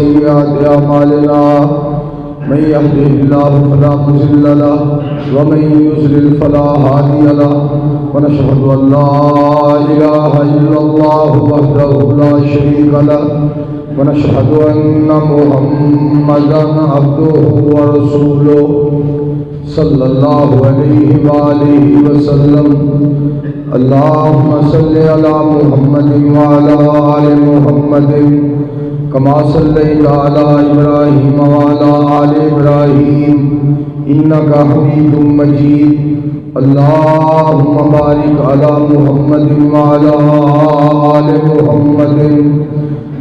سيئات أعمالنا من يهده الله فلا مضل له ومن يضلل فلا هادي له ونشهد أن لا إله إلا الله وحده لا شريك له ونشهد أن محمدا عبده ورسوله صلى الله عليه وآله وسلم اللهم صل على محمد وعلى آل محمد كما صليت على إبراهيم وعلى آل إبراهيم إنك حميد مجيد اللهم بارك على محمد وعلى آل محمد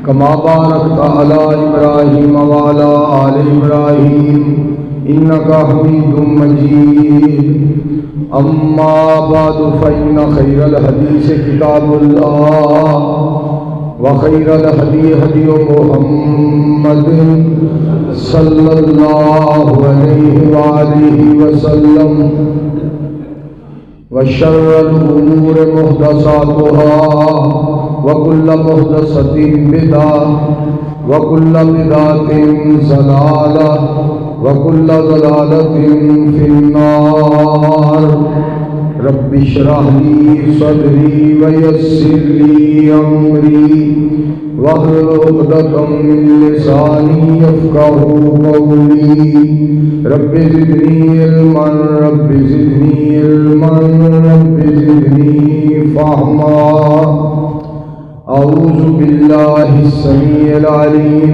كما باركت على إبراهيم وعلى آل إبراهيم إنك حميد مجيد أما بعد فإن خير الحديث كتاب الله وخير الهدي هدي محمد صلى الله عليه وآله وسلم وشر الأمور محدثاتها وكل محدثة بدعة وكل بدعة ضلالة وكل ضلالة في النار رب اشرح لي صدري ويسر لي أمري واحلل عقدة من لساني يفقهوا قولي رب زدني علما رب زدني علما رب زدني فهما أعوذ بالله السميع العليم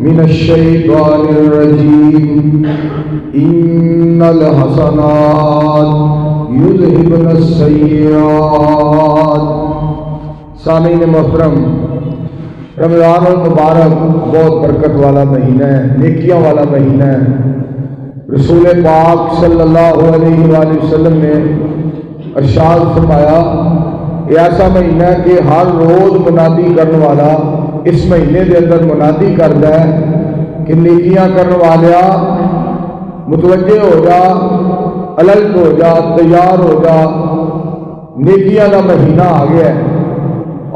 من الشيطان الرجيم إن الحسنات یذہبن السیئات۔ سامعین محترم، رمضان المبارک بہت برکت والا مہینہ ہے، نیکیاں والا مہینہ ہے۔ رسول پاک صلی اللہ علیہ وآلہ وسلم نے ارشاد فرمایا یہ ایسا مہینہ ہے کہ ہر روز منادی کرنے والا اس مہینے کے اندر منادی کرتا ہے کہ نیکیاں کرنے والیا متوجہ ہو جا، الرٹ ہو جا، تیار ہو جا، نیکیاں کا مہینہ آ گیا ہے،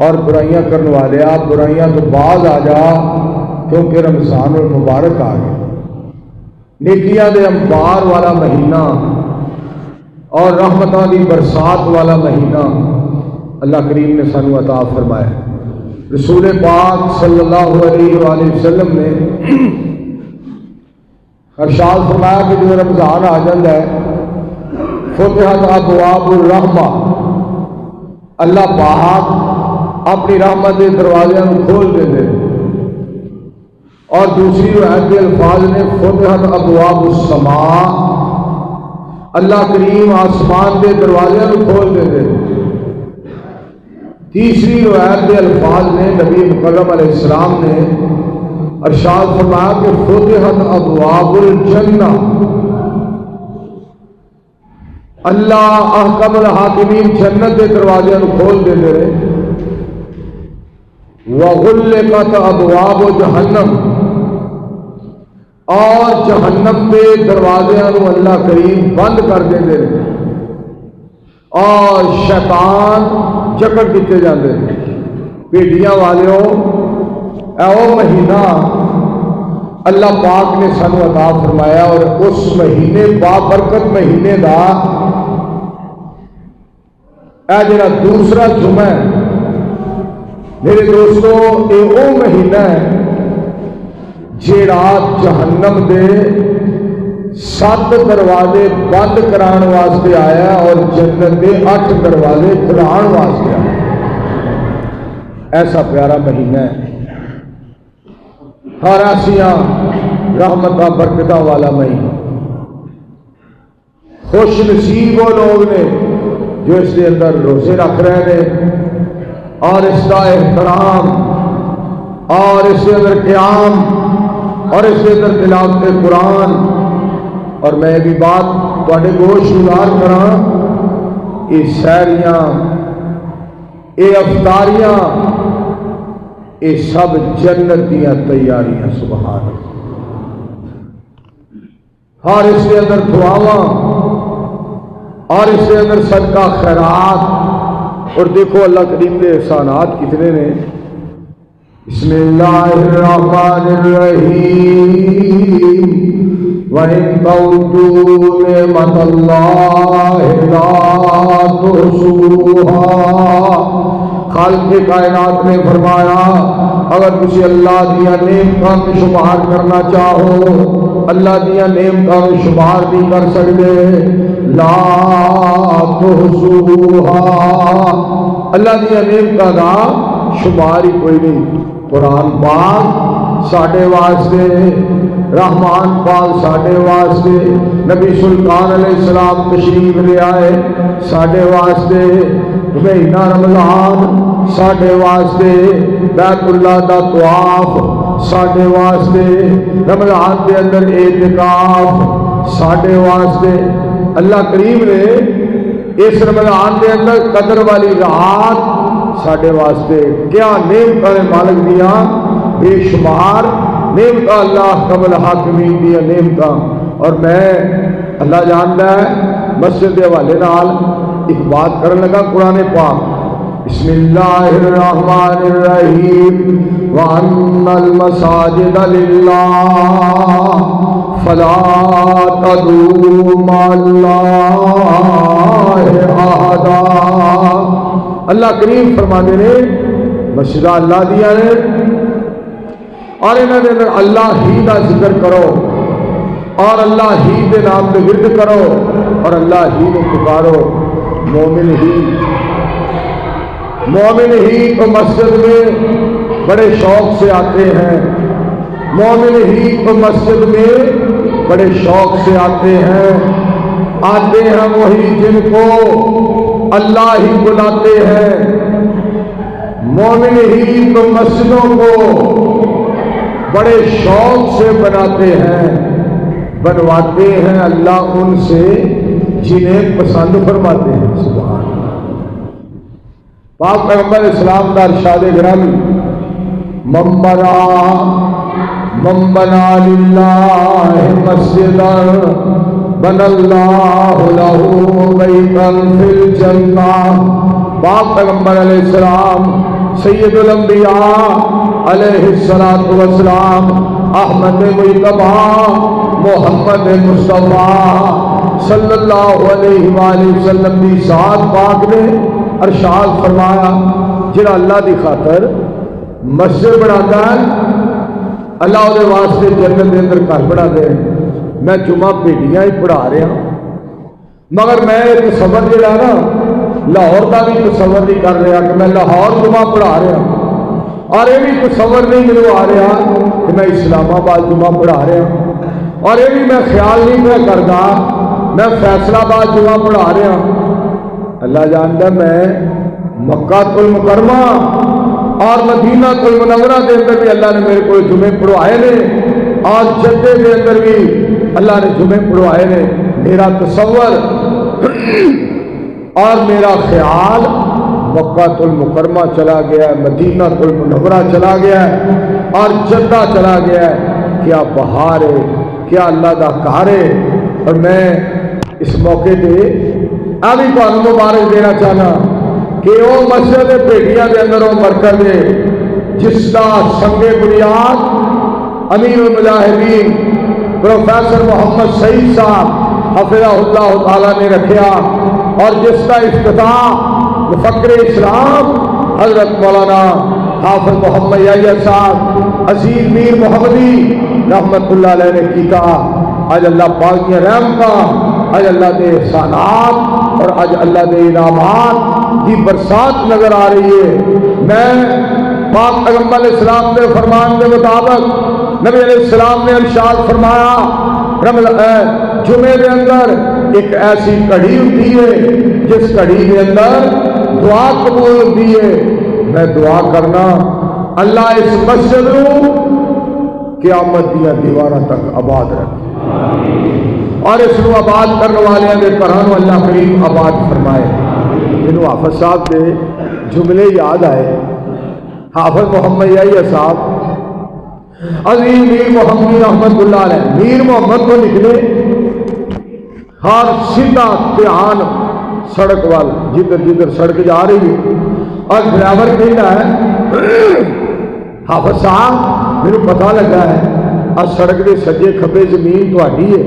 اور برائیاں کرنے والے برائیاں تو باز آ جا کیونکہ رمضان المبارک آ گیا۔ نیکیاں دے انبار والا مہینہ اور رحمتاں دی برسات والا مہینہ اللہ کریم نے سانو عطا فرمایا۔ رسول پاک صلی اللہ علیہ وآلہ وسلم نے ارشاد فرمایا کہ جو رمضان آ جاتا ہے فتحت ابواب الرحمہ، اللہ پاک اپنی رحمت کے دروازے کھول دے، اور دوسری روایت کے الفاظ نے فتحت ابواب السماء، اللہ کریم آسمان کے دروازے کھول دے۔ تیسری روایت کے الفاظ نے نبی مکرم علیہ السلام نے ارشاد فرمایا کہ فتحت ابواب الجنہ، اللہ احکم الحاکمین جنت کے دروازے کھول دے رہے۔ وغلقت ابواب جہنم، اور جہنم کے دروازے اللہ کریم بند کر دے رہے، اور شیطان جکڑ دیتے جاندے۔ بھیڑیاں والیوں، اے او مہینہ اللہ پاک نے سانو عطا فرمایا، اور اس مہینے بابرکت مہینے دا اے جڑا دوسرا جمعہ ہے میرے دوستو، اے او مہینہ ہے جڑا جہنم دے 7 دروازے بند کران واسطے آیا اور جنت دے 8 دروازے کھلان واسطے آیا۔ ایسا پیارا مہینہ ہے، ہراسیاں رحمتہ برکتہ والا مہینہ۔ خوش نصیب وہ لوگ نے جو اس کے اندر روزے رکھ رہے ہیں اور اس کا احترام اور اس کے اندر قیام اور اس کے اندر تلاوت قرآن۔ اور میں بھی بات تھوڑے گوش گزار کراں، یہ سحریاں، یہ افطاریاں، یہ سب جنت دیاں تیاریاں، سبحان اللہ۔ ہر اس کے اندر دعاواں اور اس کے اندر صدقہ خیرات، اور دیکھو اللہ کریم کے احسانات کتنے نے۔ بسم اللہ الرحمن الرحیم وَإِن تَعُدُّوا نِعْمَتَ اللَّهِ لَا تُحْصُوهَا۔ خالق کائنات نے فرمایا اگر تسی اللہ دیا نعمتاں کو شمار کرنا چاہو، اللہ دیا نعمتاں کو شمار نہیں کر سکتے۔ لا تحصوها، اللہ دیا نعمتاں کا شمار ہی کوئی نہیں۔ قرآن پاک ساڈے واسطے، رحمان پاک ساڈے واسطے، نبی سلطان علیہ السلام تشریف لے آئے ساڈے واسطے، مہینہ رمضان ساڈے واسطے، بیت اللہ دا طواف ساڈے واسطے، رمضان کے اندر اعتکاف ساڈے واسطے۔ اللہ کریم نے اس رمضان کے اندر قدر والی رات ساڈے واسطے کیا نعمتاں مالک دیا بے شمار نعمتاں، اللہ قبل حاکمین دیا نعمتاں۔ اور میں اللہ جانتا ہے مسجد کے حوالے نال ایک بات کرنے لگا قرآن پاک۔ بسم اللہ الرحمن الرحیم وَأَنَّ الْمَسَاجِدَ لِلَّهِ فَلَا تَدْعُوا مَعَ اللَّهِ أَحَدًا۔ اللہ کریم فرماتے نے مسجد اللہ دیا نے اور انہوں نے اللہ ہی کا ذکر کرو اور اللہ ہی کے نام پہ ورد کرو اور اللہ ہی کو پکارو۔ مومن ہی تو مسجد میں بڑے شوق سے آتے ہیں، مومن ہی تو مسجد میں بڑے شوق سے آتے ہیں وہی جن کو اللہ ہی بلاتے ہیں۔ مومن ہی تو مسجدوں کو بڑے شوق سے بناتے ہیں، بنواتے ہیں اللہ ان سے جنہیں پسند فرماتے ہیں۔ سبحان اللہ۔ پاک پیغمبر اسلام کا ارشاد گرامی من بنا للہ مسجدا بنى اللہ لہ بیتا فی الجنہ۔ پاک پیغمبر علیہ السلام سید الانبیاء علیہ السلام احمد مجتبی محمد مصطفیٰ صلی اللہ علیہ وآلہ وسلم کی ذات پاک نے ارشاد فرمایا جڑا اللہ دی خاطر مسجد بناتا ہے اللہ دے واسطے جنت دے اندر گھر بنا دے۔ میں جمعہ بھیڑیاں ہی پڑھا رہا مگر میں تصور جڑا نا لاہور کا بھی تصور نہیں کر رہا کہ میں لاہور جمعہ پڑھا رہا، اور یہ بھی تصور نہیں میرے آ رہا کہ میں اسلام آباد جمعہ پڑھا رہا، اور یہ بھی میں خیال نہیں میں کرتا میں فیصل آباد جمعہ پڑھا رہا۔ اللہ جانتا میں مکہ المکرمہ اور مدینہ المنورہ کے اندر بھی اللہ نے میرے کو جمعے پڑھوائے نے، اور جدے کے اندر بھی اللہ نے جمعے پڑھوائے نے۔ میرا تصور اور میرا خیال مکہ المکرمہ چلا گیا ہے، مدینہ المنورہ چلا گیا ہے اور جدہ چلا گیا ہے۔ کیا بہار ہے، کیا اللہ دا کار ہے۔ اور میں اس موقع پہ ابھی تمہیں مبارک دینا چاہنا کہ وہ مسجد بھیٹیاں کے اندر وہ مرکز ہے جس کا سنگ بنیاد امیر المجاہدین پروفیسر محمد سعید صاحب حفظہ اللہ تعالیٰ نے رکھا، اور جس کا افتتاح مفکر اسلام حضرت مولانا حافظ محمد یحییٰ صاحب عزیز میر محمدی رحمت اللہ علیہ نے کیتا۔ آج اللہ پاک کی رحمتاں، آج اللہ کے احسانات اور آج اللہ کے انعامات کی برسات نظر آ رہی ہے۔ میں پاک پیغمبر علیہ السلام کے فرمان کے مطابق نبی علیہ السلام نے ارشاد فرمایا جمعے کے اندر ایک ایسی کڑی ہوتی ہے جس کڑی کے اندر دعا قبول ہوتی ہے۔ میں دعا کرنا اللہ اس مسجد کو قیامت دیا دیواراں تک آباد رکھے، اور اس کو آباد کرنے والے کے گھروں اللہ کریم آباد فرمائے۔ مینوں حافظ صاحب کے جملے یاد آئے۔ حافظ محمد یحییٰ صاحب عظیم میر محمد رحمت اللہ علیہ میر محمد کو نکلے ہر سیدھا دھیان سڑک وال جدھر جدھر سڑک جا رہی ہے، اور ڈرائیور کہنا ہے حافظ صاحب میرے پتا لگا ہے آ سڑک کے سجے کھبے زمین تہاڈی ہے،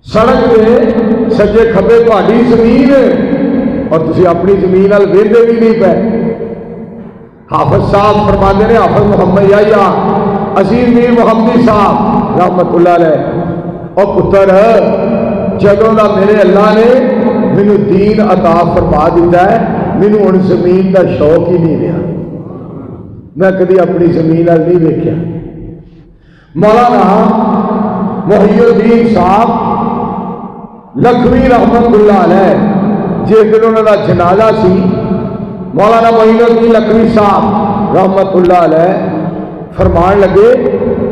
سڑک کے سجے کھبے تہاڈی زمین ہے اور تسی اپنی زمین نال ویندے بھی نہیں پے۔ حافظ صاحب فرماتے ہیں، حافظ محمد یحییٰ عزیز میر محمدی صاحب رحمت اللہ علیہ، اور پتر جدوں دا میرے اللہ نے مینوں دین عطا فرما دیتا ہے، مینوں ہن زمین دا شوق ہی نہیں رہا، میں کدی اپنی زمین نال نہیں دیکھا۔ مولانا محی الدین صاحب لکھوی رحمت اللہ علیہ جس دن انہوں کا جنازہ سی، مولانا محی الدین لکھوی صاحب رحمت اللہ علیہ فرمان لگے،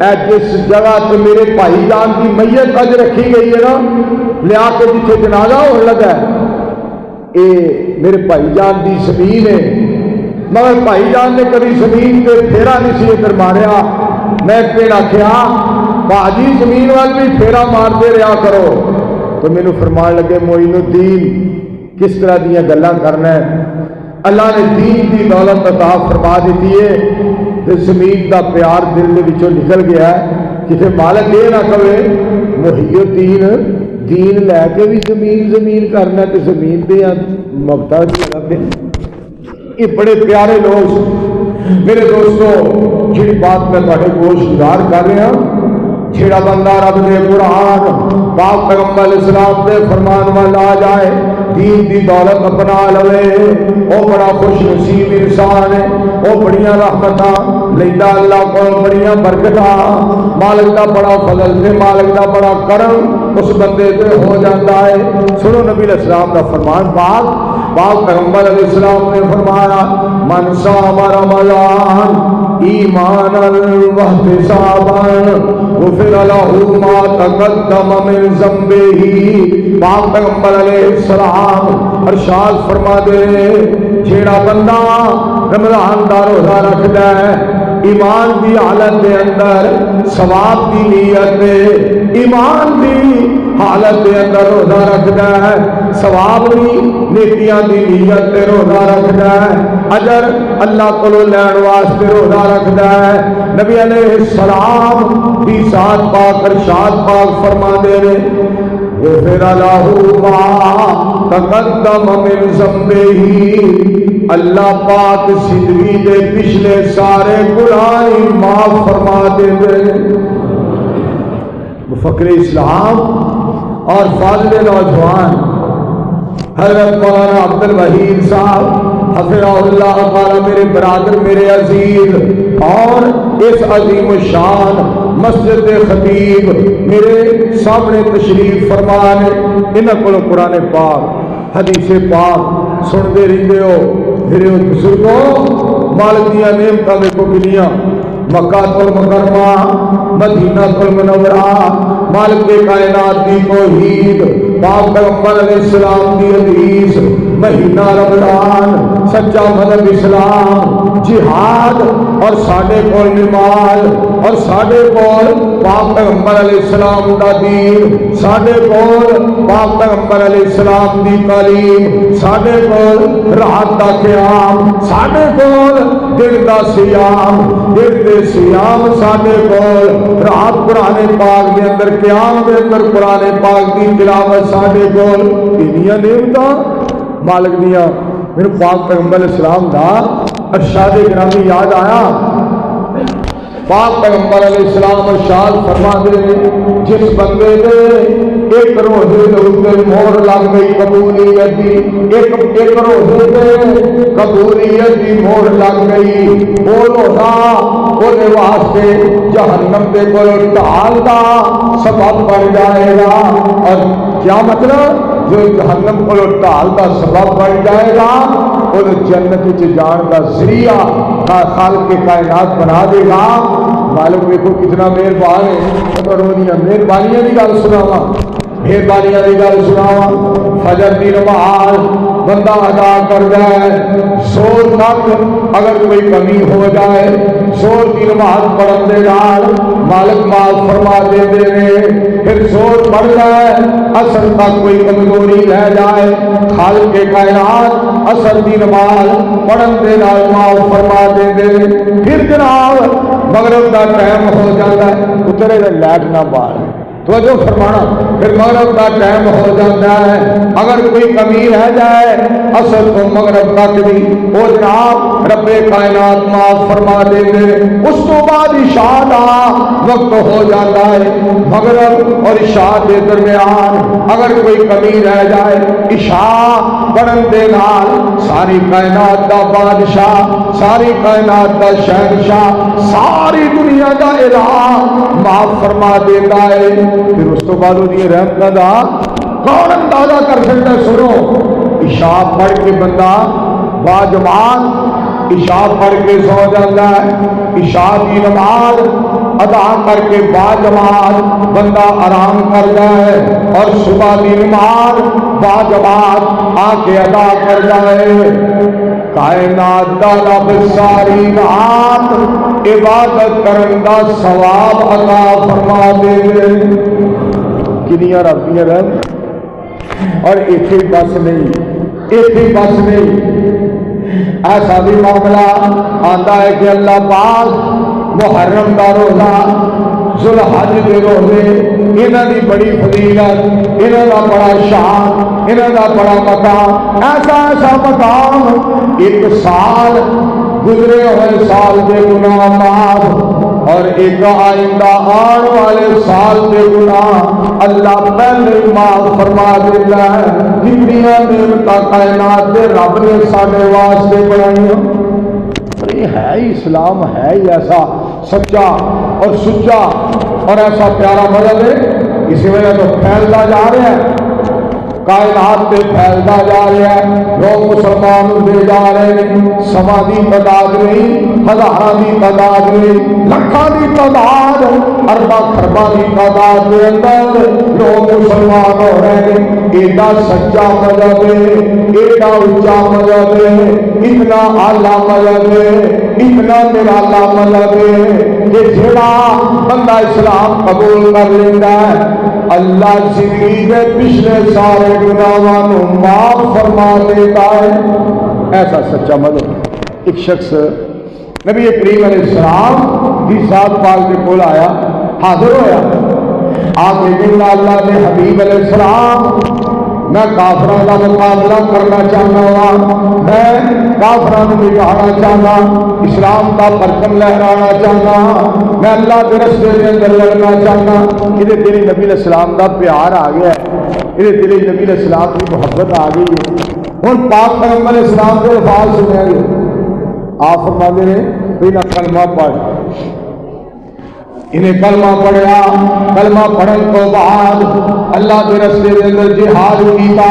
اے جس جگہ تے میرے بھائی جان کی میت اج رکھی گئی ہے نا، لیا کے جتنے جنازہ ہونے لگا ہے، اے میرے بھائی جان کی زمین ہے، مگر بھائی جان نے کبھی زمین تے پھیرا نہیں سی ادھر ماریا، میں پھر آخیا باجی زمین وال بھی پھیرا مارتے رہا کرو، تو مینوں فرمان لگے معین الدین کس طرح دیا گلاں کرنا ہے، اللہ نے دین کی دولت عطا فرما دیتی ہے، زمین دا پیار دل دے وچوں نکل گیا ہے، کسی مالک یہ نہ کہے محی الدین دین لے کے بھی زمین کرنا تو زمین دے ممتا بھی۔ یہ بڑے پیارے لوگ میرے دوستو، جی بات میں تھوڑے کو شکار کر رہا ہوں، جیڑا بندہ رب دے قرآن پاک پیغمبر علیہ السلام دے فرمان والا آ جائے، دین دی دولت اپنا لوے، وہ بڑا خوش نصیب انسان ہے، وہ بڑیاں رحمتاں لیندہ اللہ کو، بڑیاں برکتاں، مالک دا بڑا فضل تے مالک دا بڑا کرم اس بندے تے ہو جاتا ہے۔ سنو نبی علیہ السلام دا فرمان پاک پیغمبر علیہ السلام نے فرمایا، من صام رمضان ایمانا واحتسابا غفر له ما تقدم من ذنبه۔ پاک پیغمبر علیہ السلام ارشاد فرما دے، جیڑا بندہ رمضان دا روزہ رکھدا ہے ایمان دی حالت دے اندر، ثواب دی نیت دے، ایمان دی حالت دے اندر روزہ رکھدا ہے، ثواب دی نیکیاں دی نیت دے روزہ رکھدا ہے، اجر اللہ کولوں لین واسطے روزہ رکھدا ہے، نبی علیہ السلام دی ذات پاک ارشاد پاک فرما دے نے، غفر له ما تقدم من ذنبه، اللہ پاک زندگی دے پچھلے سارے گناہ معاف فرما دے دے۔ مفکر اسلام اور فاضل نوجوان حضرت مولانا عبد الوحید صاحب حفظہ اللہ تعالی، میرے برادر، میرے عزیز، اور اس عظیم الشان مسجد خطیب میرے سامنے تشریف فرمان، انہاں کولوں قرآن پاک حدیث پاک سنتے رہتے ہو۔ میرے بزرگوں، مالک دیا نعمتاں دیکھو کنیاں، مکہ المکرمہ، مدینہ المنورہ، مالک کے کائنات دی توحید، پاک پیغمبر علیہ السلام دی حدیث، مہینہ رمضان، سچا مذہب اسلام، جہاد، اور ساڈے کول نماز، اور ساڈے کول پاک پیغمبر علیہ السلام دا دین، ساڈے کول پاک پیغمبر علیہ السلام دی تعلیم، ساڈے کول رات دا قیام، ساڈے کول دن دا سیام، دن دے سیام، ساڈے کول رات قرآن پاک دے اندر، قیام دے اندر قرآن پاک دی تلاوت، ساڈے کول انیاں نعمتاں مالک دیاں۔ میرے پاک پیغمبر علیہ السلام دا ارشاد گرامی یاد آیا، پاک پیغمبر علیہ السلام ارشاد فرما دے، جس بندے دے ایک روزے دے اوپر مہر لگ گئی قبولیت دی، ایک روزے دے قبولیت دی مہر لگ گئی، وہ روزہ وہ واسطے جہنم دے کول ڈھال دا سبب بن جائے گا، اور کیا مطلب؟ جو جہنم کو ڈھال کا سبب بن جائے گا، اور جنت جان کا ذریعہ خالق کے کائنات بنا دے گا۔ مالک دیکھو کتنا مہربان ہے، اور مہربانیاں کی گل سناواں، مہربانیاں کی گل سناواں۔ فجر دی نماز بندہ ادا کر جائے، زور تک اگر کوئی کمی ہو جائے زور کی نماز پڑھن دے نال مالک معاف فرما دے پھر زور پڑ جائے اثر تک کوئی کمزوری رہ جائے خالق کے کائنات اثر کی نماز پڑھن دے نال معاف فرما دے پھر جناب مغرب کا ٹائم ہو جاتا ہے، اترے لائٹ نہ بال توجہ فرمانا، پھر مغرب کا ٹائم ہو جاتا ہے، اگر کوئی کمی رہ جائے اصل تو مغرب تک بھی وہ جناب رب کائنات معاف فرما دے اس تو بعد عشاء کا وقت ہو جاتا ہے، مغرب اور عشاء کے درمیان اگر کوئی کمی رہ جائے عشاء پڑھن دے نال ساری کائنات کا بادشاہ، ساری کائنات کا شہنشاہ، ساری دنیا کا الہ معاف فرما دیتا ہے۔ پھر اس تو بعد وہ رحمت دا کون اندازہ کر سکتا ہے؟ سنو، عشاء پڑھ کے بندہ باجماعت عشاء پڑھ کے سو جاتا ہے، عشاء کی نماز ادا کر کے باجماعت بندہ آرام کرتا ہے، اور صبح کی نماز باجماعت آ کے ادا کر جائے۔ کائنات دا رب ساری رات عبادت کرن دا ثواب عطا فرما دے کنیا رب دیا رب۔ اور ایک ہی بس نہیں، ایک ہی بس نہیں، ایسا بھی معاملہ آتا ہے کہ اللہ پاک محرم کا روزہ، ذوالحج کے روزے، انہاں دی بڑی فضیلت، انہاں دا بڑا شان، انہاں دا بڑا مقام، ایسا ایسا مقام، ایک سال گزرے ہوئے سال کے گناہ معاف، اور ایک آئندہ آنے والے سال کے گناہ اللہ پہلے معاف فرما دیتا ہے۔ جتنیاں نعمتاں کائنات کے رب نے سارے واسطے بنائیاں، یہ ہے ہی اسلام، ہے ہی ایسا سچا اور سچا اور ایسا پیارا مذہب ہے، اسی وجہ تو پھیلتا جا رہا ہے، کائنات پہ پھیلتا جا رہا ہے، لوگ مسلمان ہوتے جا رہے ہیں، سوا دی تعداد نہیں، ہزاراں دی تعداد نہیں، لکھاں دی تعداد، ارباں خرباں دی تعداد کے اندر لوگ مسلمان ہو رہے ہیں۔ ایڈا سچا مذہب ہے، ایڈا اونچا مذہب ہے، اتنا اعلیٰ مذہب ہے، اتنا نرالا مذہب ہے کہ جڑا بندہ اسلام قبول کر لیتا ہے اللہ زندگی کے پچھلے سارے گناہاں کو معاف فرما دیتا ہے۔ ایسا سچا مذہب۔ ایک شخص نبی کریم علیہ السلام کی ذات پاک کے کول آیا، حاضر ہویا، آپ نے اللہ کے حبیب علیہ السلام میں کافروں کا مقابلہ کرنا چاہتا ہوں، میں کافروں کو بگاڑنا چاہتا، اسلام کا پرچم لہرانا چاہتا، میں اللہ کے رستے کے اندر لڑنا چاہتا۔ یہ دل نبی علیہ السلام کا پیار آ گیا ہے، یہ دل نبی علیہ السلام کی محبت آ گئی ہے۔ ہوں پاک پیغمبر علیہ السلام کے الفاظ سنے گے، آپ فرماتے ہیں بنا کلمہ پڑھ، انہیں کلمہ پڑھیا، کلمہ پڑھن تو بعد اللہ کے رستے کے اندر جہاد کیتا،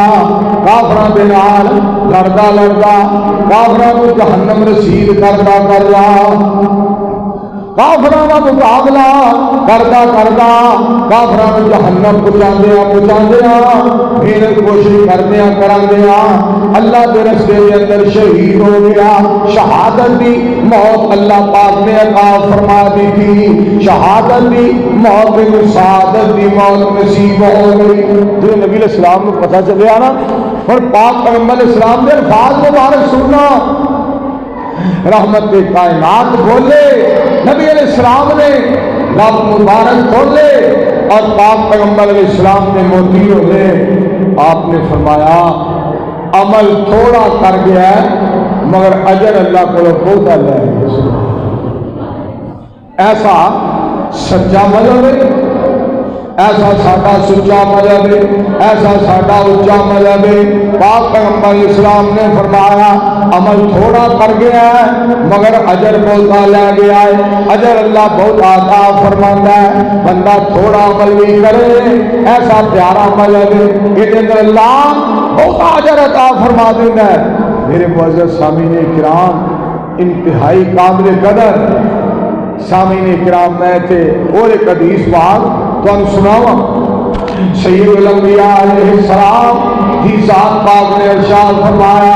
کافراں دے نال لڑدا لڑدا کافراں کو جہنم رسید کردا کردا، کافراں دا مقابلہ کردا کردا کافراں کو جہنم پہنچاندیاں پھر کوشش کردیاں کراندیاں اللہ کے رستے کے اندر شہید ہو گیا۔ شہادت دی موت اللہ پاک نے عطا فرما دی تھی، شہادت دی موت میں سعادت دی موت نصیب ہو گئی۔ جو نبی علیہ السلام کو پتہ چلیا نا، اور پاک پیغمبر علیہ السلام کے الفاظ مبارک سننا، رحمت کائنات بولے نبی علیہ السلام نے، رب مبارک بولے اور پاک پیغمبر علیہ السلام نے موتی ہوئے۔ آپ نے فرمایا عمل تھوڑا کر گیا ہے مگر اجر اللہ کو بہت اللہ ہے۔ ایسا سچا مذہب ہے، ایسا ساڈا سچا مذہب ہے، ایسا ساڈا اونچا مذہب ہے۔ پاک پیغمبر اسلام نے فرمایا عمل تھوڑا کر گیا ہے مگر اجر بہت لے گیا ہے، اجر اللہ بہت عطا فرماتا ہے۔ بندہ تھوڑا عمل بھی کرے، ایسا پیارا مذہب ہے، یہ اندر اللہ بہت اجر عطا فرما دیتا ہے۔ میرے معزز سامعین کرام، انتہائی قابل قدر سامعین کرام، میں تھے اور ایک حدیث پاک تو ہم سناوا۔ سید الانبیاء علیہ السلام دی ذات پاک نے ارشاد فرمایا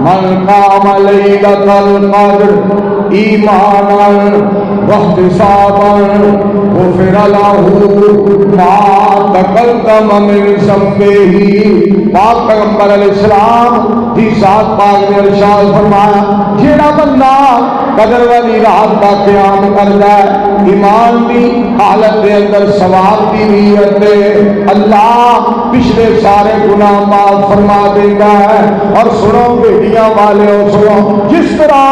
من قام لیلۃ القدر ایمانا واحتسابا غفر له ما تقدم من ذنبه. پاک پیغمبر علیہ السلام دی ذات پاک نے ارشاد فرمایا جیڑا بندہ قدر والی رات کا قیام کرتا ہے ایمان دی حالت دے اندر ثواب دی نیت دے اللہ پچھلے سارے گناہ معاف فرما دیتا ہے. اور سنو بیٹیاں والے سنو جس طرح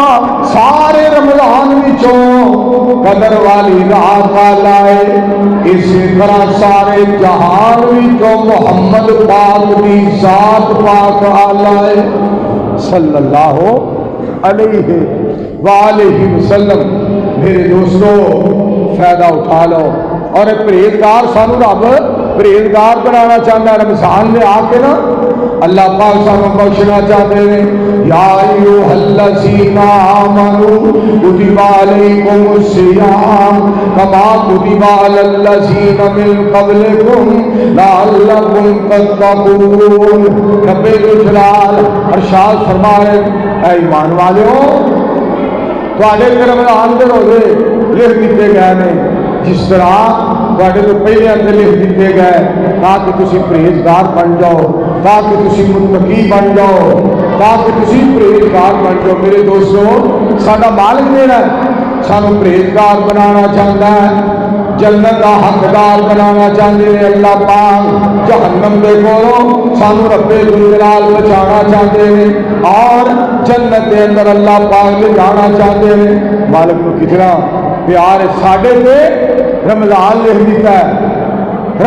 سارے رمضان وچوں قدر والی رات والا ہے اسی طرح سارے جہان وچوں محمد پاک دی ذات پاک والا ہے صلی اللہ علیہ وآلہ وسلم. میرے دوستو فائدہ اٹھا لو. اور پرہیزگار سانو رب پرہیزگار بنانا چاہتا ہے. رمضان میں آ کے نا اللہ پاک سانو بخشنا چاہتے ہیں یا ایھا الذین آمنوا کتب علیکم الصیام کما کتب علی الذین من قبلکم لعلکم تتقون. رب الجلال ارشاد فرما رہے اے ایمان والوں تواڈے رمضان دے روزے لکھ دیتے گئے نے جس طرح تواڈے تو پہلے اندر لکھ دیتے گئے تاکہ تسی پرہیزگار بن جاؤ تاکہ تسی متقی بن جاؤ تاکہ تسی پرہیزگار بن جاؤ. میرے دوستو ساڈا مالک میرا سانو پرہیزگار بنانا چاہتا ہے جنت کا حقدار بنانا چاہتے ہیں. اللہ پاک جہنم دے کولوں سانو رب الجلال بچانا چاہتے ہیں اور جنت دے اندر اللہ پاک لے جانا چاہتے ہیں. مالک کو کتنا پیار ہے ساڈے تے رمضان لکھ دیتا ہے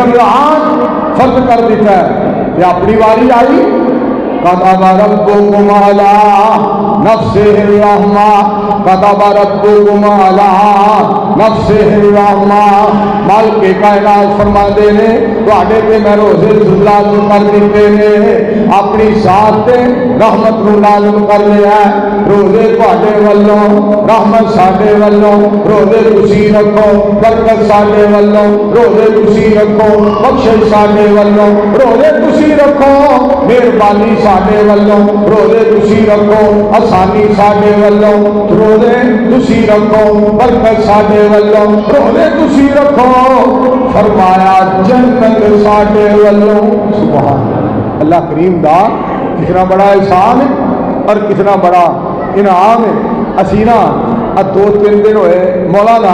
رمضان فرض کر دیتا ہے. یہ اپنی واری آئی كتب ربكم على نفسه الرحمة كتب ربكم على نفسه الرحمة. مالک کائنات فرماتے ہیں تواڈے تے میں روزے لازم کر دیتے ہیں اپنی ذات تے رحمت نو لازم کر لیا ہے. روزے تواڈے والوں رحمت ساڈے والوں روزے تسی رکھو برکت ساڈے والوں روزے تسی رکھو بخشش ساڈے والوں روزے تسی رکھو مہربانی ساڈے والوں روزے تسی رکھو آسانی ساڈے والوں روزے تسی رکھو برکت ساڈے والوں روزے تسی رکھو فرمایا جنت ساڈے والوں. سبحان اللہ کریم دا کتنا بڑا احسان ہے اور کتنا بڑا انعام ہے. اسینا دو تین دن ہوئے مولانا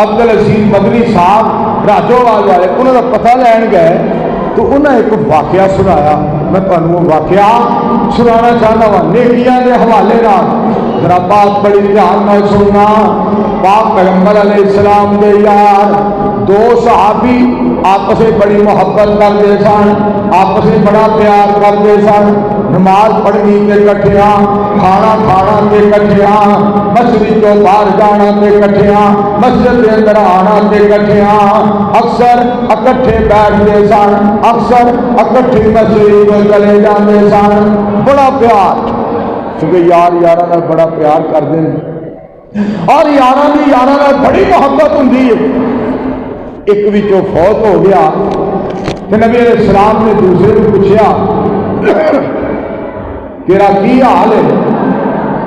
عبدالعزیز مدنی صاحب راجو والے والے انہوں کا پتہ لین گئے تو انہیں ایک واقعہ سنایا. میں تمہیں واقعہ سنانا چاہتا ہوں نیکیاں کے حوالے نال ذرا بات بڑی دھیان نال سننا. پاک پیغمبر علیہ السلام دے یار دو صحابی آپس میں بڑی محبت کرتے سن آپس میں بڑا پیار کرتے سن. نماز پڑھنی تے کٹھیاں کھانا کھانا تے کٹھیاں مسجد تو باہر جانا تے کٹھیاں مسجد کے اندر آنا تے کٹھیاں اکثر اکٹھے بیٹھتے سن اکثر اکٹھے مسجد میں چلے جاتے سن. بڑا پیار کیونکہ یار یاراں نال بڑا پیار کرتے ہیں اور یاراں دی یاراں نال بڑی محبت ہوندی ہے. ایک وچوں فوت ہو گیا کہ نبی علیہ السلام نے دوسرے کو پوچھا تیرا کی حال ہے؟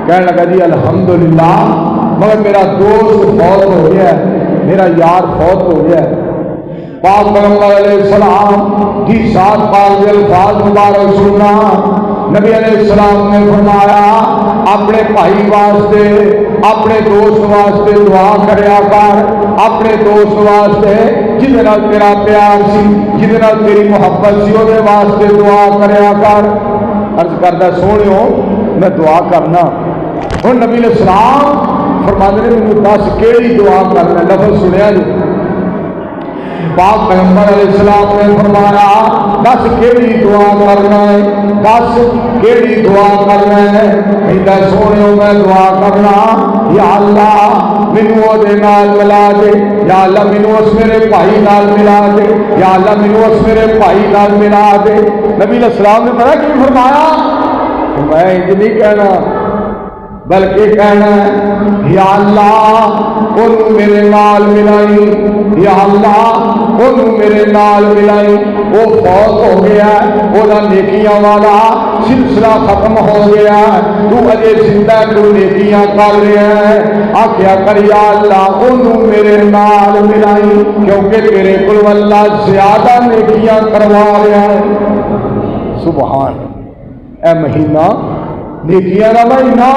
کہنے لگا جی الحمدللہ مگر میرا دوست فوت ہو گیا ہے میرا یار فوت ہو گیا ہے. پاک پیغمبر علیہ السلام کی ذات پاک کے الفاظ مبارک سننا. نبی علیہ السلام نے فرمایا اپنے بھائی واسطے اپنے دوست واسطے دعا کریا کر اپنے دوست واسطے جہدے نال تیرا پیار سی جہدے نال تیری محبت سی وہ واسطے دعا کریا کر. عرض کردہ سونیو میں دعا کرنا. اور نبی علیہ السلام فرماتے ہیں مجھے دس کیڑی دعا کرنا. لفظ سنیا جی پاک پیغمبر علیہ السلام نے فرمایا دس کیڑی دعا کرنا ہے دس کیڑی دعا کرنا ہے. کہتا سونیو میں دعا کرنا یا اللہ مینوں وہ نال ملا دے یا اللہ مینوں اس میرے بھائی نال ملا دے یا اللہ مینوں اس میرے بھائی نال ملا دے. نبی علیہ السلام نے پتا کی فرمایا میں انج نہیں کہنا بلکہ کہنا ہے یا اللہ انہوں میرے نال ملائی، یا اللہ انہوں میرے نال ملائی، وہ فوت ہو گیا ہے، وہ نیکیاں والا سلسلہ ختم ہو گیا ہے، تو اجے زندہ تو نیکیاں کر رہا ہے، آخیا کر یا اللہ انہوں میرے نال ملائی، کیونکہ تیرے کل اللہ زیادہ نیکیاں کروا رہا ہے۔ سبحان اے مہینہ نیکیاں کا مہینہ،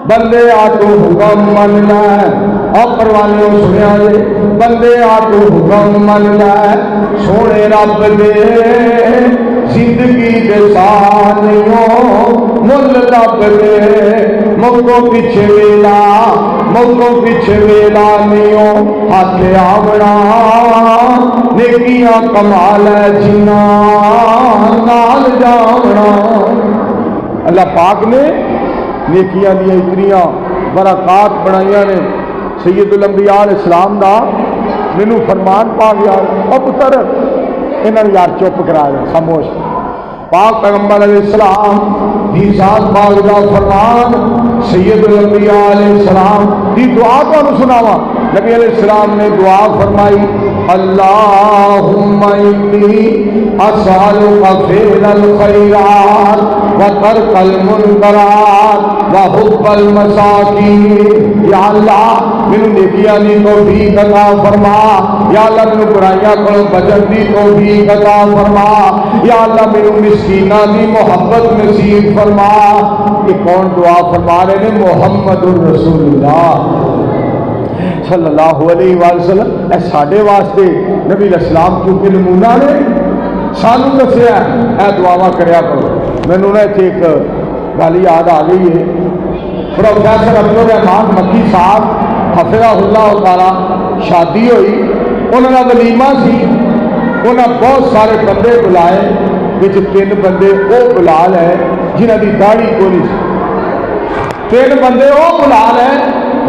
بندے آ تو حکم مننا ہے، اور پروانیوں سنیا جے بندے آ تو حکم مننا ہے، سونے رب دے زندگی دے سانیوں مل رب دے، موتوں پیچھے ویلا موتوں پیچھے ویلا نیوں ہاتھ آونا، نیکیاں کمال ہے جنا نال جاونا۔ اللہ پاک نے نیکیاں دیا اتنیاں برکات بنائیاں نے۔ سید الانبیاء علیہ السلام دا مینوں فرمان پا گیا، او پتر انہاں یار چپ کرا دے، خاموش۔ پاک پیغمبر علیہ السلام دی ذات پاک دا فرمان، سید الانبیاء علیہ السلام دی دعا کو سناواں۔ نبی علیہ السلام نے دعا فرمائی، اللہم انی اسألک فعل الخیرات وترک المنکرات وحب المساکین۔ یا اللہ مینوں نیکیاں دی توفیق عطا فرما، یا اللہ مینوں برائیاں کولوں بچن دی توفیق عطا فرما، یا اللہ مینوں مسکیناں دی محبت نصیب فرما۔ یہ کون دعا فرما رہے ہیں؟ محمد الرسول اللہ صلی اللہ علیہ وآلہ وسلم۔ اے ساڈے واسطے نبی علیہ السلام کیونکہ نمونہ نے سانوں دسیا اے دعاواں کریا کرو۔ مینوں نہ ایک گل یاد آ گئی ہے، پروفیسر عبد الرحمان مکی صاحب حفظہ اللہ تعالی شادی ہوئی، انہوں کا ولیمہ سی، انہاں بہت سارے بندے بلائے، وچ 3 بندے وہ بلال ہے جنہاں دی داڑھی کوئی نہیں سی، 3 بندے وہ بلال ہے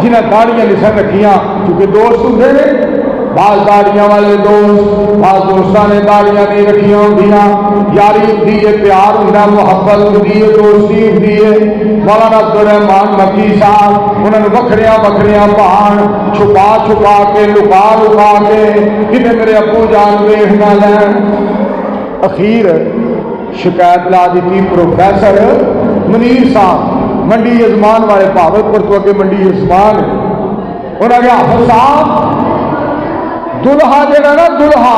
جنہیں داڑیاں نسن رکھیاں، کیونکہ دوست ہوندے نے، بعض داڑیاں والے دوست، بعض دوستاں نے داڑیاں نہیں رکھیاں ہوندیاں، یاری ہوندی ہے، پیار ہوندا، محبت ہوندی ہے، دوستی ہوندی ہے۔ مولانا عبد الرحمان مکی صاحب انہوں نے وکھریاں وکھریاں پہاڑ چھپا چھپا کے لکا لکا کے کتنے میرے ابو جان ویکھ نہ لین۔ اخیر شکایت لا دیتی پروفیسر منیر صاحب منڈی یزمان والے، بھاولپور تو اگے منڈی یزمان، انہوں نے حافظ صاحب دلہا جہاں نا دلہا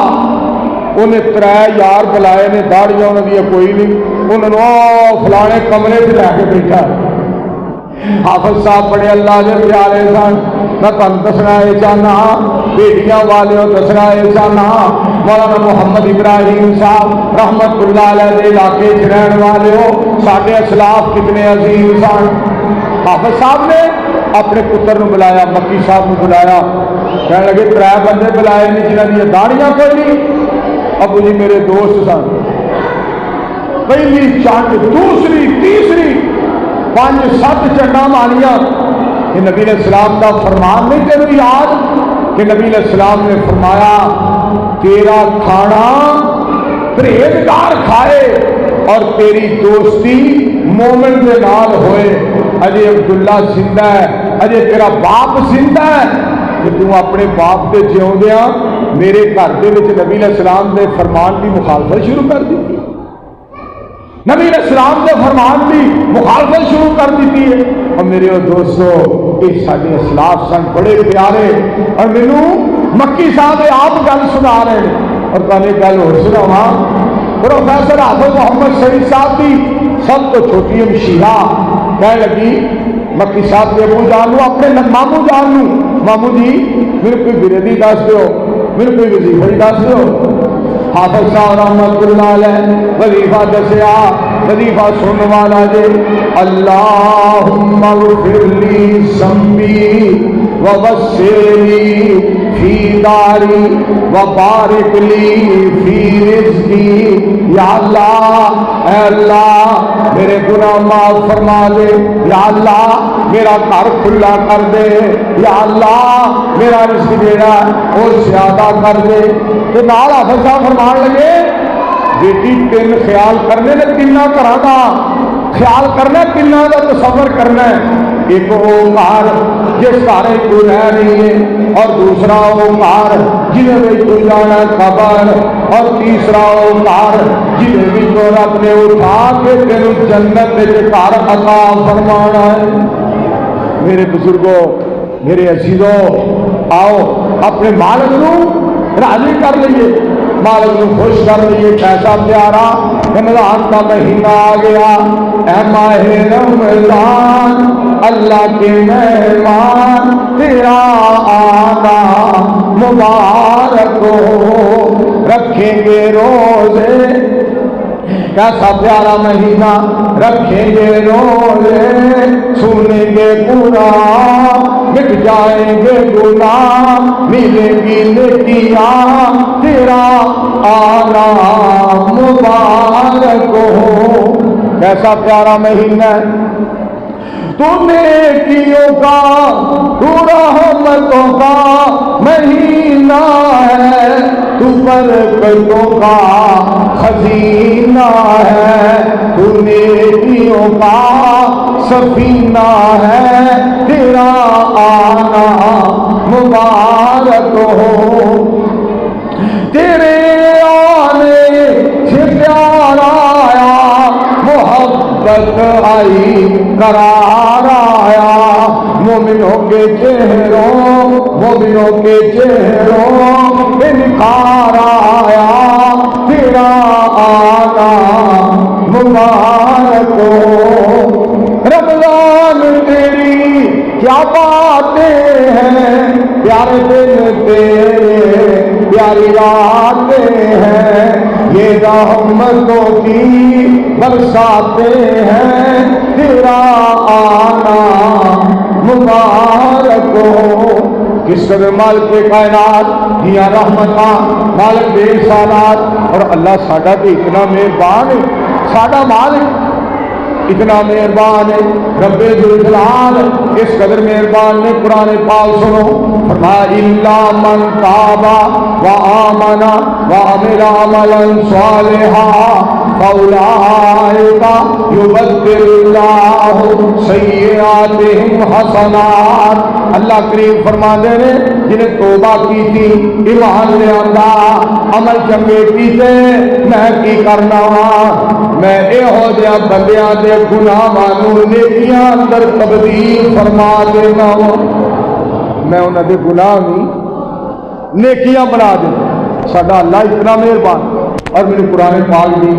انہیں 3 یار بلائے نے، داڑیاں انہوں نے کوئی نہیں، انہوں نے فلانے کمرے سے لے کے بیٹھا۔ حافظ صاحب بڑے اللہ کے پیارے سن، میں تمہیں دسنا یہ چاہنا، بیٹیاں والوں دسنا یہ چاہنا، مولانا محمد ابراہیم صاحب رحمت اللہ علیہ کے علاقے رہن والے ہو، سارے اسلاف کتنے عظیم سن۔ حافظ صاحب نے اپنے پتر نو بلایا، مکی صاحب نو بلایا، کہنے لگے 3 بندے بلائے نہیں جنہاں دی داڑیاں کوئی نہیں۔ ابو جی میرے دوست سن، پہلی چنڈ دوسری تیسری 5-7 چنڈا ماریاں۔ یہ نبی علیہ السلام کا فرمان نہیں تیرے یاد کہ نبی علیہ السلام نے فرمایا تیرا کھانا پرہیزگار کھائے اور تیری دوستی مومن کے نال ہوئے۔ اجے عبداللہ زندہ ہے، اجے تیرا باپ زندہ ہے کہ تو اپنے باپ کے جیوندیاں میرے گھر دے وچ نبی علیہ السلام دے فرمان کی مخالفت شروع کر دی، نبی علیہ السلام کے فرمان کی مخالفت شروع کر دیتی ہے۔ اور میرے دوستو یہ سارے اسلاف سن بڑے پیارے، اور مینوں مکی صاحب آپ گل سنا رہے ہیں، اور تمہیں گل ہو سناواں۔ پروفیسر حافظ محمد سعید صاحب کی سب تو چھوٹی ہمشیرہ کہنے لگی مکی صاحب کے ابو جان نو، اپنے مامو جان نو، مامو جی میرے کوئی بریدی دس دیو، میرے کوئی وظیفہ دس دیو۔ حافظ صاحب رحمت اللہ علیہ وظیفہ دسیا، وظیفہ سننے والا جے اللہم اغفر لی ذنبی ووسعلی فی داری وبارک لی فی رزقی۔ یا اللہ اے اللہ میرے گناہ معاف فرما دے، یا اللہ میرا گھر کھلا کر دے، یا اللہ میرا رزق جیڑا وہ زیادہ کر دے۔ تو نال حافظ صاحب فرمان لگے بیٹی 3 خیال کرنے نے 3 گھراں دا خیال کرنا کنہ کا تصور کرنا ہے. ایک وہ گھر جس گھر کوئی رہ نہیں ہے، اور دوسرا وہ گھر جنہیں کوئی جانا قبر، اور تیسرا وہ گھر جنہیں کو رب نے اٹھا کے تیرے جنت کے گھر عطا فرمانا ہے. میرے بزرگوں، میرے عزیزوں، آؤ اپنے مالک نو راضی کر لیے، مالک نو خوش کر لیے. کیسا پیارا رمضان کا مہینہ آ گیا. اے ماہ رمضان اللہ کے مہمان، تیرا آنا مبارک ہو، رکھیں گے روزے. کیسا پیارا مہینہ، رکھیں گے روزے، سنیں گے قرآن، مٹ جائیں گے گناہ، ملیں گی نیکیاں، تیرا آنا مبارک ہو. کیسا پیارا مہینہ ہے، تو نیکیوں کا، تو رحمتوں کا مہینہ ہے، تو برکتوں کا خزینہ ہے، تو نیکیوں کا سفینہ ہے، تیرا آنا مبارک ہو. تیرے آنے سے پیار آیا، محبت آئی، قرار آیا، مومنوں کے چہروں، مومنوں کے چہروں پہ نکھار آیا، تیرا آنا مبارک ہو. رمضان تیری کیا باتیں ہیں، پیارے دن تیرے، پیاری راتیں ہیں، یہ رحمتوں کی برساتیں ہیں، تیرا آنا مبارک ہو. کس قدر مالک کے کائنات دیا رحمتاں، مالک بے سالات. اور اللہ ساڈا تو اتنا مہربان ہے، ساڈا مالک اتنا مہربان ہے، رب ذوالجلال اس قدر مہربان نے. قرآن پاک سنو، فرمایا الا من تاب وآمن وعمل عملا صالحا فاولئک یبدل اللہ سیئاتہم حسنات. اللہ کریم فرماتے ہیں جنہیں توبہ کی تھی، ایمان لے آندا، عمل چنگے کیتے، میں کی کرنا وا، میں یہو جہاں بندیاں دے گناہ مانو نیکیاں اندر تبدیل فرما دینا وا. میں انہاں دے گناہ نہیں نیکیاں بنا دے. ساڈا اللہ اتنا مہربان. اور میرے قرآن پاک بھی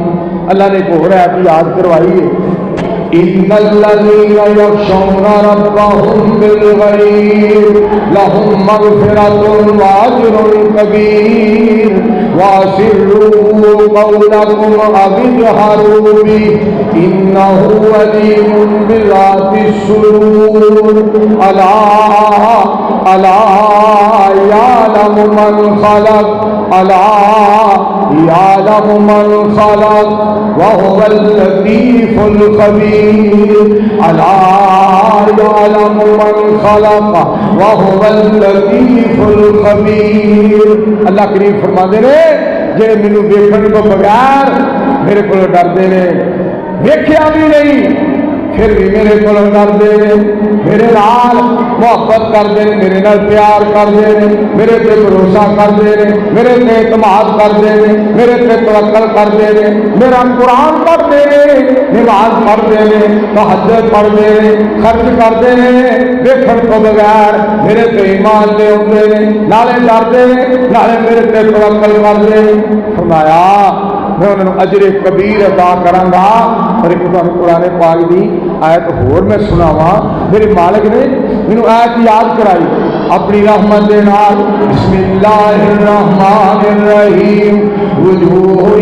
اللہ نے ایک اور آیت یاد کروائی ہے، ان الذین یخشون ربهم بالغیب لهم مغفرۃ واجر کبیر واسروا قولکم او اجہروا بہ انہ علیم بذات الصدور. الا یعلم من خلق، الا یعلم من خلق وهو اللطیف الخبیر. الا یعلم من خلق وهو اللطیف الخبیر. اللہ کریم فرماتے ہیں جے مینوں ویکھن تو بغیر میرے کو ڈردے نے، ویکھیا بھی نہیں پھر بھی میرے کو ڈردے نے، میرے نال محبت کرتے ہیں، میرے نال پیار کرتے ہیں، میرے تے بھروسہ کرتے ہیں، میرے تے اعتماد کرتے ہیں، میرے تے توکل کرتے ہیں، میرا قرآن پڑھتے ہیں، نماز پڑھتے ہیں، تہجد پڑھتے ہیں، خرچ کرتے ہیں، دیکھن تو بغیر میرے تے ایمان لے آتے ہیں، نالے ڈرتے ہیں، نالے میرے تے توکل کرتے ہیں. فرمایا میں انہوں اجر کبیر ادا کروں گا. اور ایک قرآن پاک دی آیت ہور میں سناواں. میرے مالک نے مینوں آیت یاد کرائی اپنی رحمت دے نال. بسم اللہ الرحمن الرحیم. وجوہ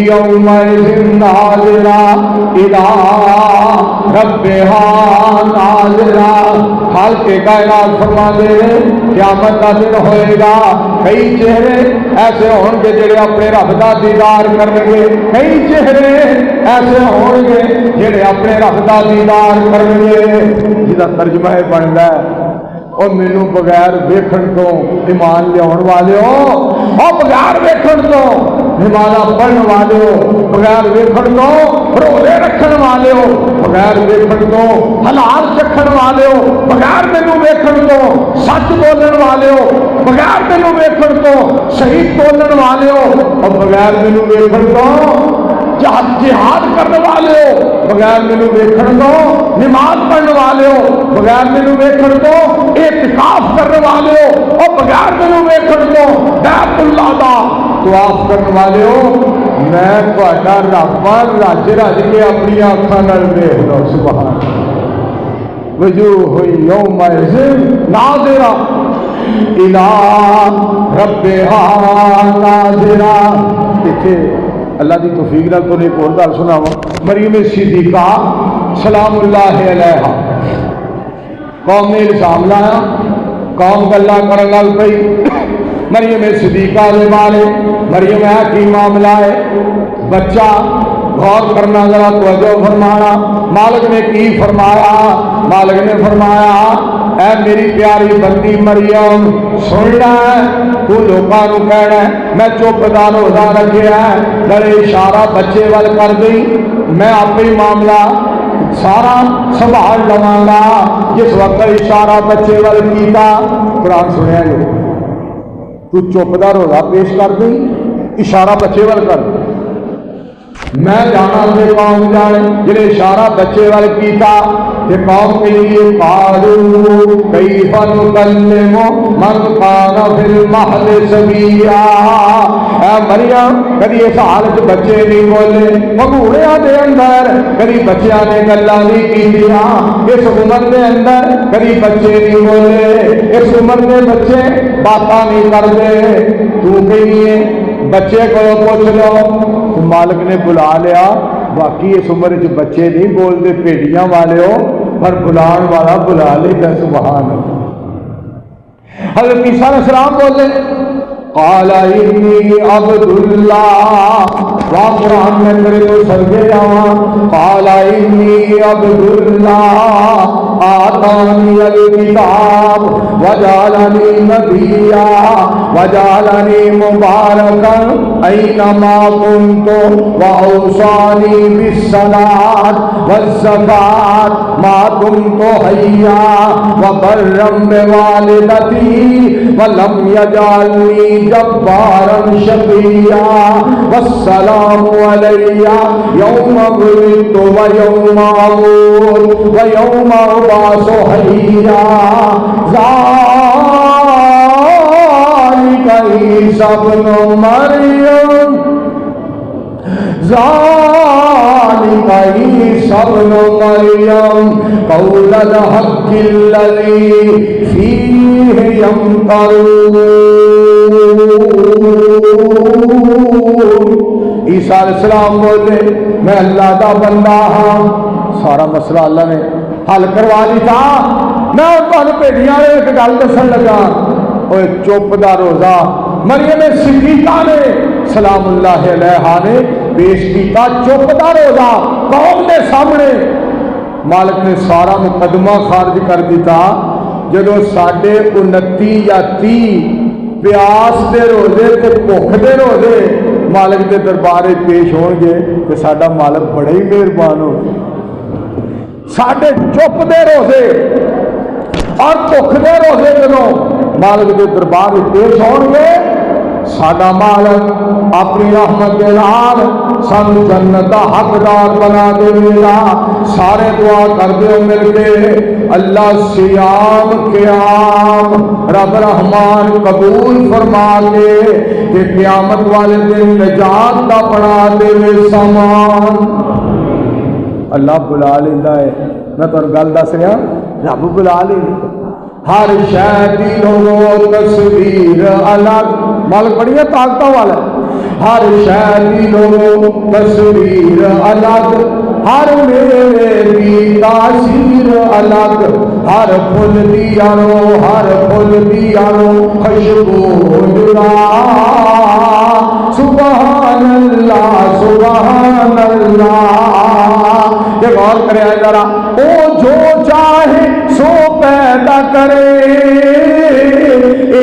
یومئذ ناظرہ الی ربہا ناظرہ. خالق کائنات فرماتے ہیں قیامت کا دن ہوئے گا، کئی چہرے ایسے ہون گے جڑے اپنے رب دا دیدار کرن گے، کئی چہرے ایسے ہون گے جڑے اپنے رب دا دیدار کرن گے. جہاں ترجمہ بنتا ہے اور مینوں بغیر ویکھن تو ایمان لیاؤن والے ہو، اور بغیر ویکھن تو نمازاں پڑھن والے ہو بغیر ویکھن تو، روزے رکھن والے ہو بغیر ویکھن تو، حلال چکھن والے ہو بغیر مینوں ویکھن تو، سچ بولن والے ہو بغیر مینوں ویکھن تو، صحیح بولن والے ہو اور بغیر مینوں ویکھن تو، جہاد کرنے والے ہو بغیر مینوں ویکھن تو، نماز پڑھنے والے ہو بغیر مینوں ویکھن تو، اعتکاف کرنے والے ہو اور بغیر مینوں ویکھن تو، بیت اللہ دا طواف کرنے والے ہو، میں تہاڈا رب رج رج کے اپنی اکھاں نال ویکھدا سبحان وجوہ یومئذ ناظرہ الی ربھا ناظرہ۔ اتنے اللہ دی توفیق نال تو ایک اور گل سناواں، مریم صدیقہ سلام اللہ علیہا قوم نے الزام لایا، قوم گلا کرن لگ پئی مریم صدیقہ دے بارے، مریم ہے کی معاملہ ہے، بچہ غور کرنا ذرا توجہ فرمانا، مالک نے کی فرمایا، مالک نے فرمایا اے میری پیاری بندی مریم سن لے، تو لوگوں کو کہنا ہے میں چپ دا روزہ رکھیا ہے، میرے اشارہ بچے وال کر گئی، میں آپ ہی معاملہ سارا سنبھال لواں گا۔ جس وقت اشارہ بچے وال کیتا، قرآن سنیا جو تو چپ دا روزہ پیش کر گئی، اشارہ بچے وال کر، میں جانا تے قوم جانے جنہیں اشارہ بچے وال کیتا کہ قوم کے لیے قالوا کیف نکلم من کان فی المہد صبیا، اے مریم کبھی اس حالت بچے نہیں بولے، مگوڑیاں دے اندر کبھی بچیاں نے گلاں نہیں کیتیاں، اس عمر دے اندر کبھی بچے نہیں بولے، اس عمر دے بچے باتاں نہیں کرتے، تو کہیے بچے کو پوچھ لو، تو مالک نے بلا لیا، باقی اس عمر چ بچے نہیں بولتے بھیڑیاں والے ہو، پر بلان والا بلا لے، سبحان اللہ۔ حضرت عیسیٰ علیہ السلام بولے قال انی عبد اللہ، واہ قرآن میں میرے تو سرگے جاواں، قال انی عبد اللہ آتانی الکتاب وجعلنی نبیا وجعلنی مبارکا اینما کنت واوصانی بالصلاۃ والزکاۃ ما کنت حیا وبرا بوالدتی ولم یجعلنی جبارا شقیا والسلام علی یوم ولدت ویوم اموت ویوم ابعث حیا ذالک عیسی ابن مریم ذالک عیسی ابن مریم قول الحق الذی فیہ یمترون۔ عیسیٰ علیہ السلام بولے میں اللہ کا بندہ ہاں، سارا مسئلہ اللہ نے حل کروا دیتا، میں تمہیں بھیڑیاں ایک گل دسن لگا، اوے چپ دا روزہ مریم صدیقہ نے سلام اللہ علیہا نے پیش کیتا، چپ دا روزہ قوم کے سامنے، مالک نے سارا مقدمہ خارج کر دیتا۔ جدو ساڑھے 29 یا 30 پیاس دے روزے تے بھوک دے روزے مالک دے دربارے پیش ہون گے تو ساڈا مالک بڑا ہی مہربان ہو، ساڈے چپ دے روزے اور بھوک دے روزے جدوں مالک دے دربار پیش ہون گے، ساڈا مالک اپنی رحمت دے نال سانو جنت دا حقدار بنا دے گا۔ سارے دعا کر دیو مل کے اللہ سیام قیام رب رحمان قبول فرما کے کہ قیامت والے دن نجات دا بنا دے سامان۔ اللہ بلا لینا ہے، میں تو گل دس رہا رب بلا لینا، ہر شے دی لو تصویر الگ، مالک بڑی طاقت والا ہے، ہر شے دی لو تصویر الگ، ہر میوے دی تاثیر الگ، ہر پھول دی یارو ہر پھول دی یارو خوشبو جدا، سبحان اللہ سبحان اللہ۔ یہ غور کرے ذرا، او جو چاہے سو پیدا کرے، اے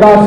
10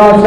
10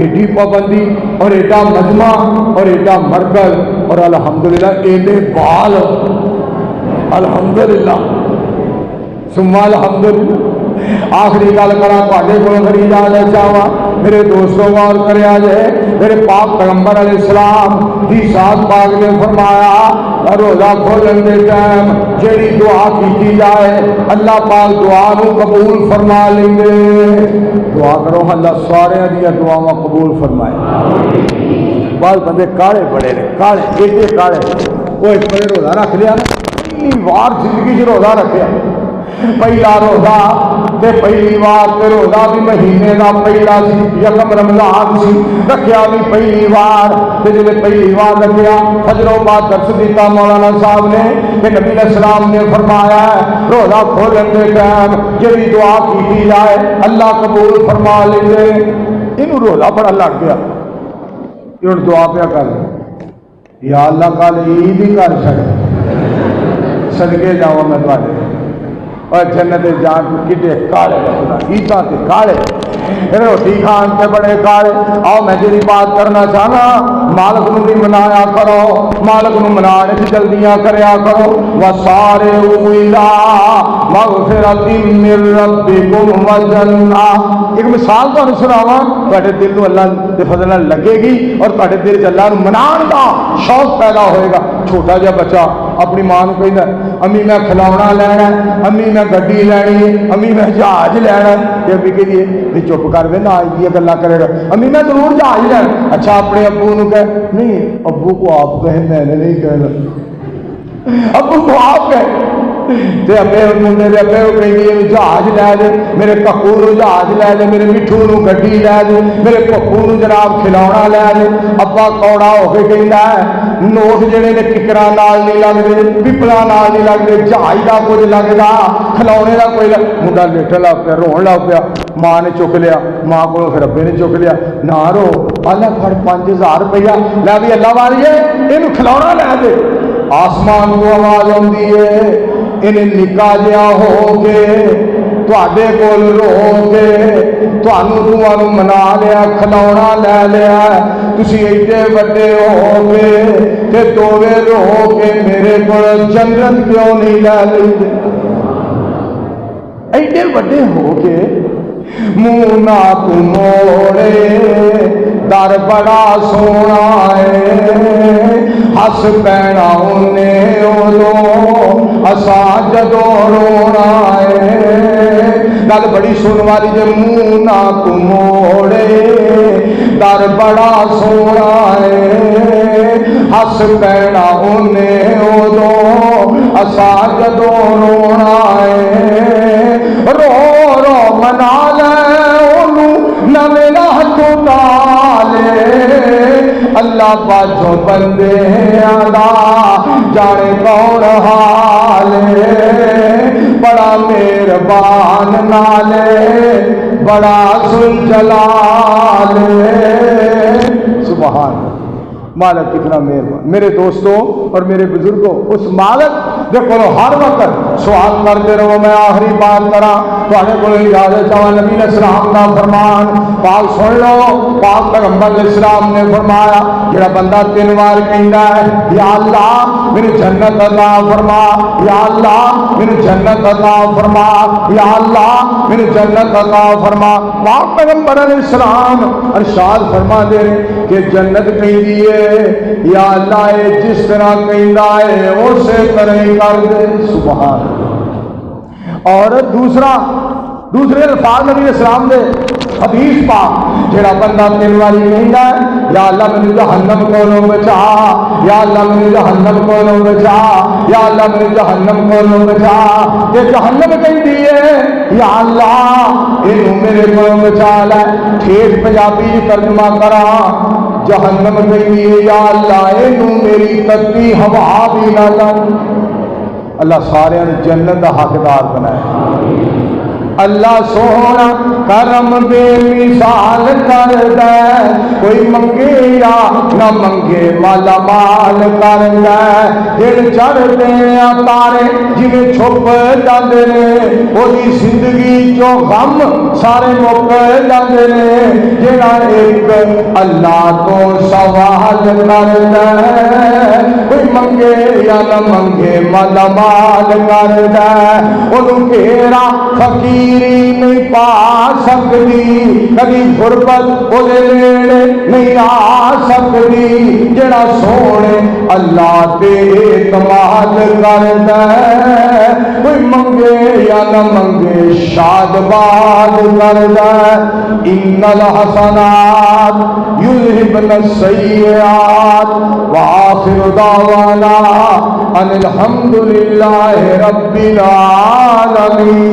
ایڈی پابندی اور ایڈا مجمع اور ایڈا مرکز اور الحمدللہ ایڈے بال، الحمدللہ ثم الحمدللہ۔ آخری گل کرا تے کو خرید آ چاہا میرے دوستوں غور کریا جائے، میرے پاک پیغمبر علیہ السلام دی ذات پاک نے فرمایا روزہ کھولن دے ٹائم جیڑی دعا کی جائے اللہ پاک دعا نو قبول فرما لیں گے۔ دعا کرو اللہ سارے دیا دعاواں قبول فرمائے۔ بعض بندے کاڑے بڑے نے، کاڑے ایڈے کاڑے، وہ ایک بڑے روزہ رکھ لیا نا، پہلی بار زندگی چ روزہ رکھیا، پہلا روزہ تے پہلی بار تے روزہ بھی مہینے دا پہلا سی، یکم رمضان سی، رکھیا بھی پہلی بار تے جے پہلی بار رکھیا فجروں بعد درس دیتا مولانا صاحب نے کہ نبی علیہ السلام نے فرمایا ہے روزہ کھولن دے ٹائم جڑی دعا کی جائے اللہ قبول فرما لے گے۔ اینو روزہ بڑا لگ گیا، یہ دعا پیا کر یا اللہ کل عید ہی کر چھڑ صدقے جاواں میں تواڈے اور جنت جان کڈے کالے عیداں تے کالے روٹی کھان تے بڑے کالے۔ آؤ میں جی بات کرنا چاہنا، مالک نو بھی منایا کرو، مالک نو منانے کی جلدیاں کریا کرو۔ وسارے الا مغفرۃ من ربکم وجنہ۔ ایک مثال تمہیں سناواں، تواڈے دل نو اللہ دے فضل نال لگے گی اور تواڈے دل چ اللہ نو منان دا شوق پیدا ہوئے گا۔ چھوٹا جا بچہ اپنی ماں نو کہندا امی میں کھلاونا لینا ہے، امی میں گڈی لینی ہے، امی میں جہاز لینا ہے، تے امی کہدی ہے چپ کر وے نہ یہ گلا کرے گا، امی میں ضرور جہاز لینا۔ اچھا اپنے ابو نو کہ نہیں ابو کو آپ کہیں میں نے نہیں کہنا، ابو کو آپ کہیں تے ابے منڈے دے ابے کہیں جہاز لے دے، میرے ککو نو جہاز لے دے، میرے مٹھو نو گڈی لے دے، میرے پپو نو جناب کھلاونا لے دے۔ ابا کوڑا ہو کے کہندا ہے نوٹ جڑے نے ککراں نال نہیں لگدے، پپلاں نال نہیں لگدے، جہاز دا کچھ لگدا، کھلونے دا کوئی منڈا لیٹن لگ پیا، رون لگ پیا۔ ماں نے چک لیا، ماں کو پھر ابے نے چک لیا، نہ رو اللہ پھڑ 5000 روپیہ لے بھی اللہ والیے اینو کھلونا لے دے۔ آسمان کو آواز آندی ہے انہیں نکا جیا ہو کے تواڈے کول رو کے تانوں منا لیا، کھلونا لے لیا، تسی ایڈے وڈے ہو کے تے دووے رو کے میرے کول جنت کیوں نہیں لے لئی؟ ایڈے وڈے ہو کے منہ نہ تو موڑے در بڑا سونا ہے، ہس پینا انہیں ادو اسا جدو رونا ہے۔ گل بڑی سن والی جے منہ نہ تو موڑے در بڑا سونا ہے، ہس پینا انہیں ادو اسا جدو رونا ہے۔ رو رو منا لے نویں ہاتھوں ڈالے اللہ باجو بندے آدھا جانے کون حال بڑا مہربان نالے بڑا ذل جلال۔ سبحان مالک کتنا مہربان۔ میرے دوستوں اور میرے بزرگوں اس مالک دیکھو ہر وقت سوال کرتے رہو۔ میں آخری بات کرا تواڈے کول اجازت چاہاں، نبی علیہ السلام کا فرمان پاک سن لو۔ پاک پیغمبر علیہ السلام نے فرمایا جڑا بندہ 3 بار کہندا ہے یا اللہ میری جنت عطا فرما، یا اللہ میری جنت عطا فرما، یا اللہ میری جنت عطا فرما، پاک پیغمبر علیہ السلام ارشاد فرما دے کہ جنت کہندی ہے یا اللہ جس طرح کہندا ہے اسی طرح ہی کر دے۔ سبحان۔ اور دوسرے الفاظ نبی علیہ السلام دے حدیث پاک جڑا بندہ 3 باری کہندا ہے یا اللہ مینوں جہنم کولوں بچا، یا اللہ مینوں جہنم کولوں بچا، یا اللہ مینوں جہنم کولوں بچا، تے جہنم کہندی ہے یا اللہ اینو میرے کولوں بچا لے۔ ٹھیک پنجابی ترجمہ کراں جہنم کہندی ہے یا اللہ اینو میری تتی ہوا بھی نہ لگ۔ اللہ سارے جنت کا حقدار بنائے۔ اللہ سونا کرم بے مثال کر دے، کوئی منگے یا نہ منگے مالا مال کر دے۔ دل چڑھ دے تارے جویں چھپ جاندے نے، وہی زندگی جو غم سارے مک جاندے نے۔ جے جڑا ایک اللہ تو سوال کردا ہے کوئی منگے یا نہ منگے مالا مال کردا ہے اونوں گھیرا فقیری نہیں پا سکتی کبھی غربت اودے نیڑے نہیں آ سکتی جڑا سونے اللہ تے اعتماد کردا ہے کوئی منگے یا نہ منگے شاد باد کردا ہے ان الحسنات یذہبن السیئات وآخر دعوانا ان الحمد للہ رب العالمین.